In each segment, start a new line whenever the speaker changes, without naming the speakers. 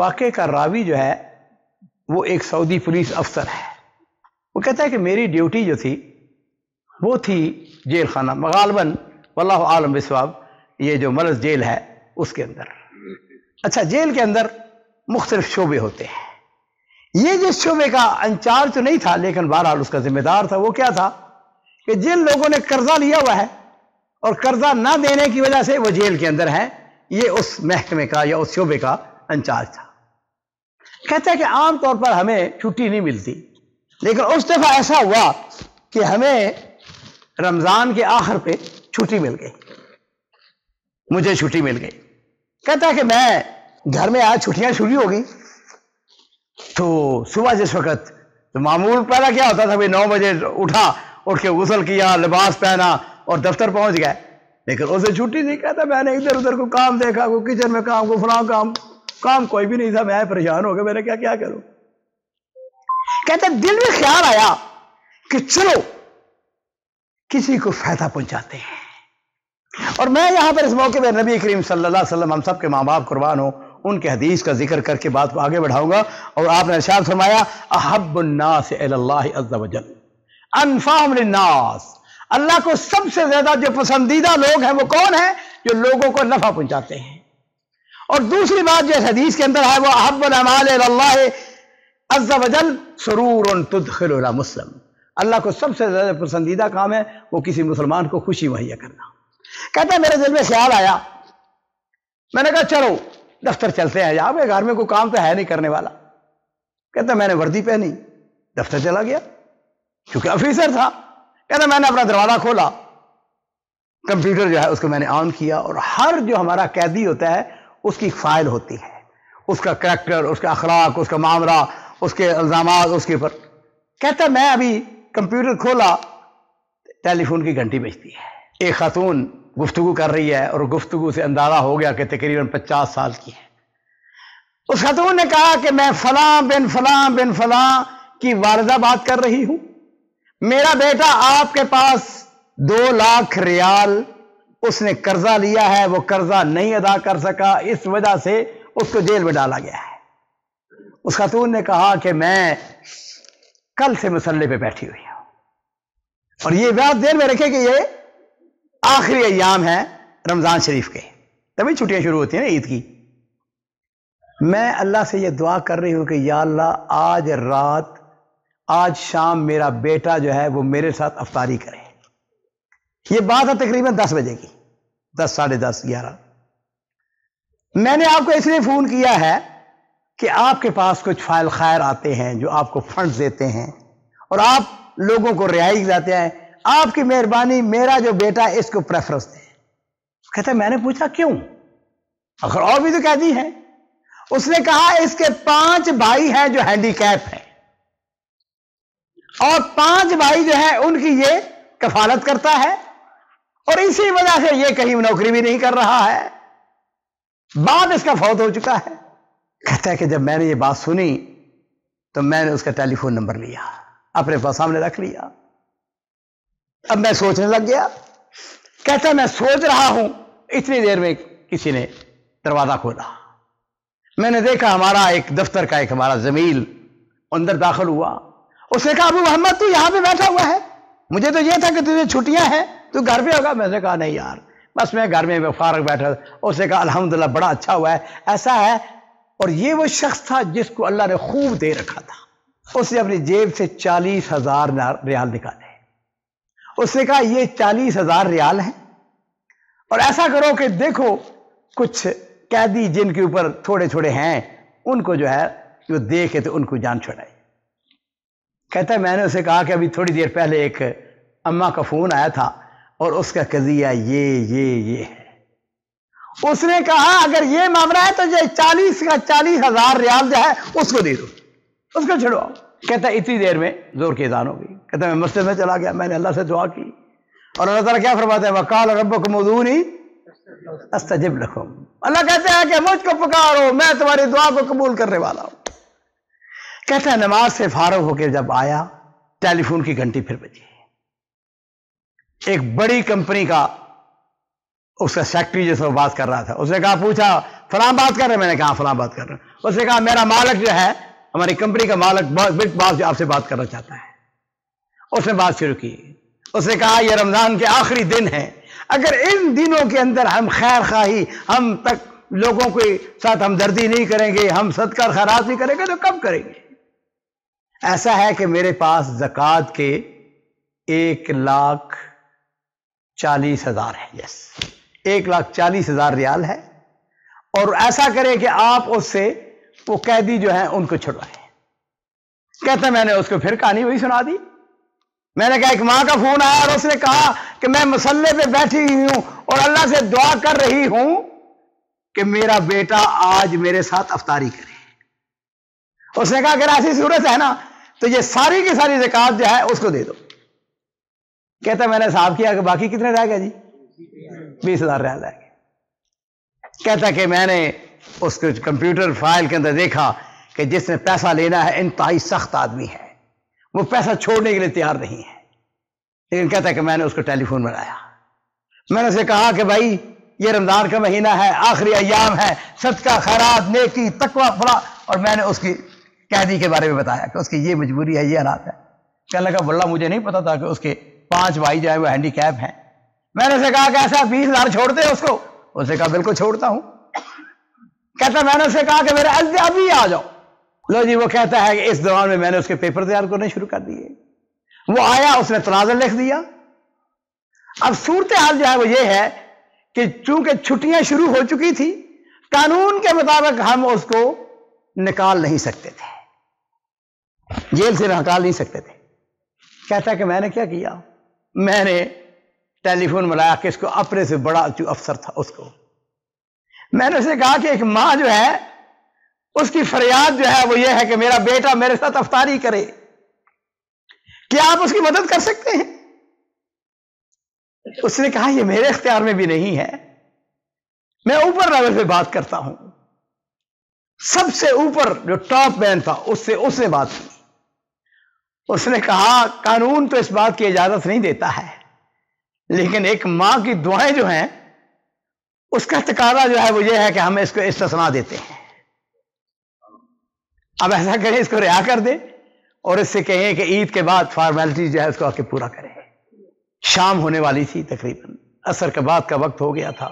واقعے کا راوی جو ہے وہ ایک سعودی پولیس افسر ہے. وہ کہتا ہے کہ میری ڈیوٹی جو تھی وہ تھی جیل خانہ، غالباً واللہ عالم بالصواب یہ جو مرض جیل ہے اس کے اندر. اچھا، جیل کے اندر مختلف شعبے ہوتے ہیں. یہ جس شعبے کا انچارج تو نہیں تھا لیکن بہرحال اس کا ذمہ دار تھا، وہ کیا تھا کہ جن لوگوں نے قرضہ لیا ہوا ہے اور قرضہ نہ دینے کی وجہ سے وہ جیل کے اندر ہیں، یہ اس محکمے کا یا اس شعبے کا انچارج تھا. کہتا ہے کہ عام طور پر ہمیں چھٹی نہیں ملتی، لیکن اس دفعہ ایسا ہوا کہ ہمیں رمضان کے آخر پہ چھٹی مل گئی، مجھے چھٹی مل گئی. کہتا ہے کہ میں گھر میں آج چھٹیاں شروع ہو گئی تو صبح جس وقت تو معمول پہلا کیا ہوتا تھا، 9 بجے اٹھا، اٹھ کے غسل کیا، لباس پہنا اور دفتر پہنچ گئے. لیکن اسے چھٹی نہیں. کہتا میں نے ادھر ادھر کو کام دیکھا، کوئی کچن میں کام، کوئی فلاں کام کوئی بھی نہیں تھا. میں پریشان ہو گیا، میں نے کیا کروں. کہتا دل میں خیال آیا کہ چلو کسی کو فائدہ پہنچاتے ہیں. اور میں یہاں پر اس موقع پہ نبی کریم صلی اللہ علیہ وسلم، ہم سب کے ماں باپ قربان ہوں، ان کے حدیث کا ذکر کر کے بات کو آگے بڑھاؤں گا. اور آپ نے ارشاد فرمایا احب الناس الی اللہ عز وجل انفعهم للناس. اللہ کو سب سے زیادہ جو پسندیدہ لوگ ہیں وہ کون ہیں؟ جو لوگوں کو نفع پہنچاتے ہیں. اور دوسری بات جو حدیث کے اندر ہے وہ احب الاعمال الی اللہ عز وجل سرور تدخل علی مسلم. اللہ کو سب سے زیادہ پسندیدہ کام ہے وہ کسی مسلمان کو خوشی مہیا کرنا. کہتا ہے میرے دل میں خیال آیا، میں نے کہا چلو دفتر چلتے ہیں. یہاں پہ گھر میں کوئی کام تو ہے نہیں کرنے والا. کہتا میں نے وردی پہنی، دفتر چلا گیا کیونکہ آفیسر تھا. کہتا میں نے اپنا دروازہ کھولا، کمپیوٹر جو ہے اس کو میں نے آن کیا، اور ہر جو ہمارا قیدی ہوتا ہے اس کی فائل ہوتی ہے، اس کا کریکٹر، اس کا اخلاق، اس کا معاملہ، اس کے الزامات اس کے اوپر. کہتا میں ابھی کمپیوٹر کھولا، ٹیلی فون کی گھنٹی بجتی ہے. ایک خاتون گفتگو کر رہی ہے اور گفتگو سے اندازہ ہو گیا کہ تقریباً 50 سال کی ہے. اس خاتون نے کہا کہ میں فلاں بن فلاں بن فلاں کی والدہ بات کر رہی ہوں. میرا بیٹا آپ کے پاس 2 لاکھ ریال اس نے قرضہ لیا ہے، وہ قرضہ نہیں ادا کر سکا، اس وجہ سے اس کو جیل میں ڈالا گیا ہے. اس خاتون نے کہا کہ میں کل سے مسلح پہ بیٹھی ہوئی ہوں. اور یہ بات دیر میں رکھے کہ یہ آخری ایام ہے رمضان شریف کے، تبھی چھٹیاں شروع ہوتی ہیں نا عید کی. میں اللہ سے یہ دعا کر رہی ہوں کہ یا اللہ آج رات، آج شام میرا بیٹا جو ہے وہ میرے ساتھ افطاری کرے. یہ بات ہے تقریباً 10 بجے کی، 10 ساڑھے 10 11. میں نے آپ کو اس لیے فون کیا ہے کہ آپ کے پاس کچھ فائل خیر آتے ہیں جو آپ کو فنڈز دیتے ہیں اور آپ لوگوں کو رہائش دیتے ہیں. آپ کی مہربانی میرا جو بیٹا ہے اس کو پریفرنس دیں. کہتا ہے میں نے پوچھا کیوں؟ آخر اور بھی تو قیدی ہیں. اس نے کہا اس کے 5 بھائی ہیں جو ہینڈی کیپ ہیں، اور 5 بھائی جو ہیں ان کی یہ کفالت کرتا ہے، اور اسی وجہ سے یہ کہیں نوکری بھی نہیں کر رہا ہے، بعد اس کا فوت ہو چکا ہے. کہتا ہے کہ جب میں نے یہ بات سنی تو میں نے اس کا ٹیلی فون نمبر لیا، اپنے پاس سامنے رکھ لیا. اب میں سوچنے لگ گیا. کہتا ہے میں سوچ رہا ہوں، اتنی دیر میں کسی نے دروازہ کھولا. میں نے دیکھا ہمارا ایک دفتر کا ایک ہمارا زمیل اندر داخل ہوا. اس نے کہا ابو محمد تو یہاں پہ بیٹھا ہوا ہے؟ مجھے تو یہ تھا کہ تجھے چھٹیاں ہیں، تو گھر پہ ہوگا. میں نے کہا نہیں یار، بس میں گھر میں فارغ بیٹھا. اس نے کہا الحمدللہ بڑا اچھا ہوا ہے. ایسا ہے، اور یہ وہ شخص تھا جس کو اللہ نے خوب دے رکھا تھا. اس نے اپنی جیب سے 40,000 ریال نکالے. اس نے کہا یہ 40,000 ریال ہیں، اور ایسا کرو کہ دیکھو کچھ قیدی جن کے اوپر تھوڑے تھوڑے ہیں ان کو جو ہے جو دیکھے تو ان کو جان چھڑائے. کہتا ہے میں نے اسے کہا کہ ابھی تھوڑی دیر پہلے ایک اماں کا فون آیا تھا اور اس کا قضیہ یہ ہے. اس نے کہا اگر یہ معاملہ ہے تو یہ 40,000 ریال جو ہے اس کو دے دو، اس کو چھڑواؤ. کہتا ہے اتنی دیر میں زور کی اذان ہو گئی. کہتا ہے میں مسجد میں چلا گیا، میں نے اللہ سے دعا کی، اور اللہ تعالیٰ کیا فرماتا ہے وَقَالَ رَبُّكُمْ ادْعُونِي أَسْتَجِبْ لَكُمْ. اللہ کہتے ہیں کہ مجھ کو پکارو، میں تمہاری دعا کو قبول کرنے والا ہوں. کہتا ہے نماز سے فارغ ہو کے جب آیا، ٹیلی فون کی گھنٹی پھر بجی. ایک بڑی کمپنی کا اس کا سیکٹری جس سے بات کر رہا تھا، اس نے کہا پوچھا فلاں بات کر رہے ہیں؟ میں نے کہا فلاں بات کر رہا ہوں۔ اس نے کہا میرا مالک جو ہے، ہماری کمپنی کا مالک بگ باس جو آپ سے بات کرنا چاہتا ہے۔ اس نے بات شروع کی، اس نے کہا یہ رمضان کے آخری دن ہے، اگر ان دنوں کے اندر ہم خیر خواہی، ہم تک لوگوں کے ساتھ ہمدردی نہیں کریں گے، ہم صدقہ خیرات نہیں کریں گے تو کب کریں گے؟ ایسا ہے کہ میرے پاس زکوٰۃ کے 1,40,000 ہے، یس 1,40,000 ریال ہے، اور ایسا کرے کہ آپ اس سے وہ قیدی جو ہیں ان کو چھڑوائیں۔ کہتا میں نے اس کو پھر کہانی وہی سنا دی۔ میں نے کہا ایک ماں کا فون آیا اور اس نے کہا کہ میں مصلے پہ بیٹھی ہوئی ہوں اور اللہ سے دعا کر رہی ہوں کہ میرا بیٹا آج میرے ساتھ افطاری کرے۔ اس نے کہا اگر ایسی صورت ہے نا تو یہ ساری کی ساری زکوٰۃ جو ہے اس کو دے دو۔ کہتا میں نے حساب کیا کہ باقی کتنے رہ گئے جی؟ 20,000 ریال رہ گئے۔ کہتا کہ میں نے اس کو کمپیوٹر فائل کے اندر دیکھا کہ جس نے پیسہ لینا ہے انتہائی سخت آدمی ہے، وہ پیسہ چھوڑنے کے لیے تیار نہیں ہے، لیکن کہتا ہے کہ میں نے اس کو ٹیلی فون بنایا۔ میں نے اسے کہا کہ بھائی یہ رمضان کا مہینہ ہے، آخری ایام ہے، صدقہ خیرات نیکی تقوی فلاں، اور میں نے اس کی قیدی کے بارے میں بتایا کہ اس کی یہ مجبوری ہے، یہ حالات ہے۔ کہنے لگا واللہ مجھے نہیں پتا تھا کہ اس کے 5 بھائی جو ہے وہ ہینڈی کیپ ہیں۔ میں نے اسے کہا کہ ایسا 20,000 چھوڑتے اس کو؟ اس نے کہا بالکل چھوڑتا ہوں۔ کہتا میں نے اسے کہا کہ میرے ابھی آ جاؤ۔ لو جی وہ کہتا ہے کہ اس دوران میں نے اس کے پیپر تیار کرنے شروع کر دیے۔ وہ آیا، اس نے تنازل لکھ دیا۔ اب صورتحال جو ہے وہ یہ ہے کہ چونکہ چھٹیاں شروع ہو چکی تھی، قانون کے مطابق ہم اس کو نکال نہیں سکتے تھے، جیل سے نکال نہیں سکتے تھے۔ کہتا کہ میں نے کیا کیا؟ میں نے ٹیلی فون ملایا کہ اس کو اپنے سے بڑا جو افسر تھا اس کو، میں نے اسے کہا کہ ایک ماں جو ہے اس کی فریاد جو ہے وہ یہ ہے کہ میرا بیٹا میرے ساتھ افطاری کرے، کیا آپ اس کی مدد کر سکتے ہیں؟ اس نے کہا یہ میرے اختیار میں بھی نہیں ہے، میں اوپر لیول پہ بات کرتا ہوں، سب سے اوپر جو ٹاپ مین تھا اس نے بات کی۔ اس نے کہا قانون تو اس بات کی اجازت نہیں دیتا ہے، لیکن ایک ماں کی دعائیں جو ہیں اس کا تقاضا جو ہے وہ یہ ہے کہ ہم اس کو استثناء دیتے ہیں۔ اب ایسا کریں اس کو رہا کر دیں اور اس سے کہیں کہ عید کے بعد فارمیلٹی جو ہے اس کو آ کے پورا کریں۔ شام ہونے والی تھی، تقریباً عصر کے بعد کا وقت ہو گیا تھا۔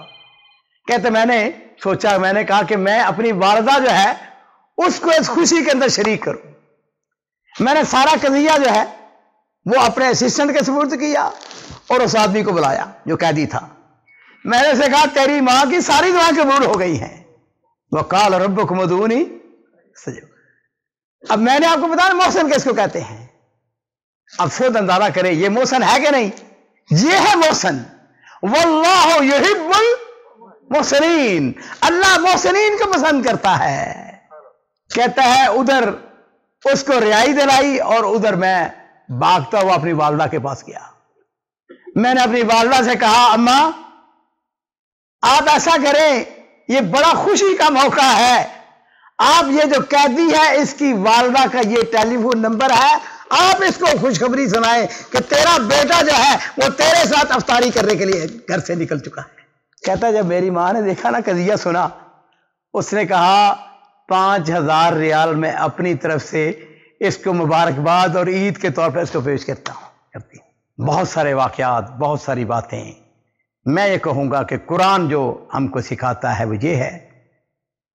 کہتے میں نے سوچا، میں نے کہا کہ میں اپنی والدہ جو ہے اس کو اس خوشی کے اندر شریک کروں۔ میں نے سارا قضیہ جو ہے وہ اپنے اسسٹنٹ کے سپرد کیا اور اس آدمی کو بلایا جو قیدی تھا۔ میں نے اسے کہا تیری ماں کی ساری دعائیں قبول ہو گئی ہیں۔ وقال ربکم ادعونی استجب۔ اب میں نے آپ کو بتایا محسن کس کو کہتے ہیں؟ اب خود اندازہ کریں یہ محسن ہے کہ نہیں؟ یہ ہے محسن۔ واللہ یحب المحسنین، اللہ محسنین کو پسند کرتا ہے۔ کہتا ہے ادھر اس کو رہائی دلائی اور ادھر میں بھاگتا ہوا اپنی والدہ کے پاس گیا۔ میں نے اپنی والدہ سے کہا اماں آپ ایسا کریں، یہ بڑا خوشی کا موقع ہے، آپ یہ جو قیدی ہے اس کی والدہ کا یہ ٹیلی فون نمبر ہے، آپ اس کو خوشخبری سنائیں کہ تیرا بیٹا جو ہے وہ تیرے ساتھ افطاری کرنے کے لیے گھر سے نکل چکا ہے۔ کہتا ہے جب میری ماں نے دیکھا نا قضیہ سنا، اس نے کہا 5,000 ریال میں اپنی طرف سے اس کو مبارکباد اور عید کے طور پر اس کو پیش کرتا ہوں۔ بہت سارے واقعات، بہت ساری باتیں۔ میں یہ کہوں گا کہ قرآن جو ہم کو سکھاتا ہے وہ یہ ہے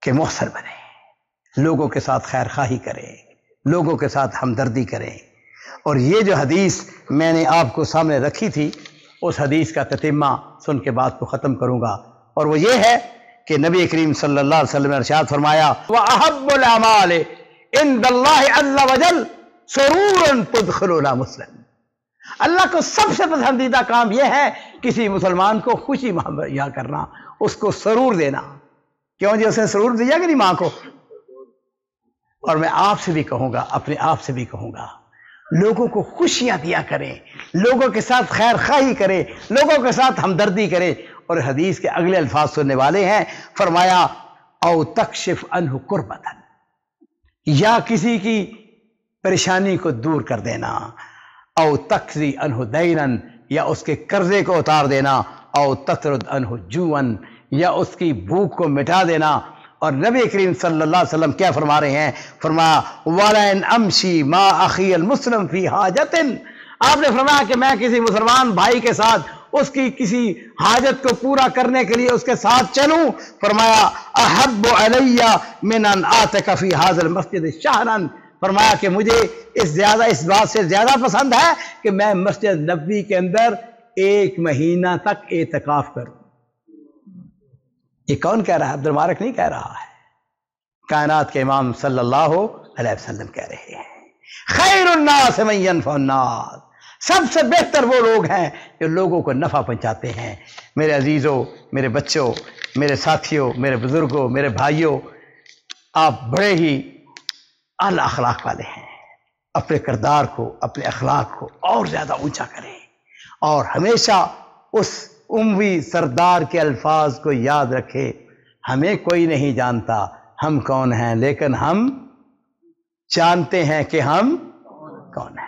کہ محسن بنے، لوگوں کے ساتھ خیر خواہی کریں، لوگوں کے ساتھ ہمدردی کریں۔ اور یہ جو حدیث میں نے آپ کو سامنے رکھی تھی، اس حدیث کا تتمہ سن کے بات کو ختم کروں گا، اور وہ یہ ہے کہ نبی کریم صلی اللہ علیہ وسلم نے ارشاد فرمایا وَأَحَبُّ الْأَعْمَالِ عِنْدَ اللَّهِ عَزَّ وَجَلَّ سُرُورًا تُدْخِلُ عَلَى مُسْلِمٍ۔ اللہ کو سب سے پسندیدہ کام یہ ہے کسی مسلمان کو خوشی مہیا کرنا، اس کو سرور دینا۔ کیوں جی اس نے سرور دیا کہ نہیں ماں کو؟ اور میں آپ سے بھی کہوں گا، اپنے آپ سے بھی کہوں گا، لوگوں کو خوشیاں دیا کریں، لوگوں کے ساتھ خیر خواہی کریں، لوگوں کے ساتھ ہمدردی کریں۔ اور حدیث کے اگلے الفاظ سننے والے ہیں، فرمایا او تکشف عنہ کربۃ، یا کسی کی پریشانی کو دور کر دینا، او تقضی عنہ دینا، یا اس کے قرضے کو اتار دینا، او تطرد عنہ جوعا، یا اس کی بھوک کو مٹا دینا، اور نبی کریم صلی اللہ علیہ وسلم کیا فرما رہے ہیں؟ فرمایا وَلَئِنْ أَمْشِي مَا أَخِيَ الْمُسْلِمِ فِي حَاجَةٍ، آپ نے فرمایا کہ میں کسی مسلمان بھائی کے ساتھ اس کی کسی حاجت کو پورا کرنے کے لیے اس کے ساتھ چلوں، فرمایا احب علی من ان آتک فی هذا المسجد شہرا، فرمایا کہ مجھے اس بات سے زیادہ پسند ہے کہ میں مسجد نبوی کے اندر 1 مہینہ تک اعتکاف کروں۔ یہ کون کہہ رہا ہے؟ عبد المبارک نہیں کہہ رہا ہے، کائنات کے امام صلی اللہ علیہ وسلم کہہ رہے ہیں خیر الناس من ينفع الناس، سب سے بہتر وہ لوگ ہیں جو لوگوں کو نفع پہنچاتے ہیں۔ میرے عزیزوں، میرے بچوں، میرے ساتھیوں، میرے بزرگوں، میرے بھائیوں، آپ بڑے ہی اعلی اخلاق والے ہیں، اپنے کردار کو، اپنے اخلاق کو اور زیادہ اونچا کریں، اور ہمیشہ اس اموی سردار کے الفاظ کو یاد رکھے، ہمیں کوئی نہیں جانتا ہم کون ہیں، لیکن ہم جانتے ہیں کہ ہم کون ہیں۔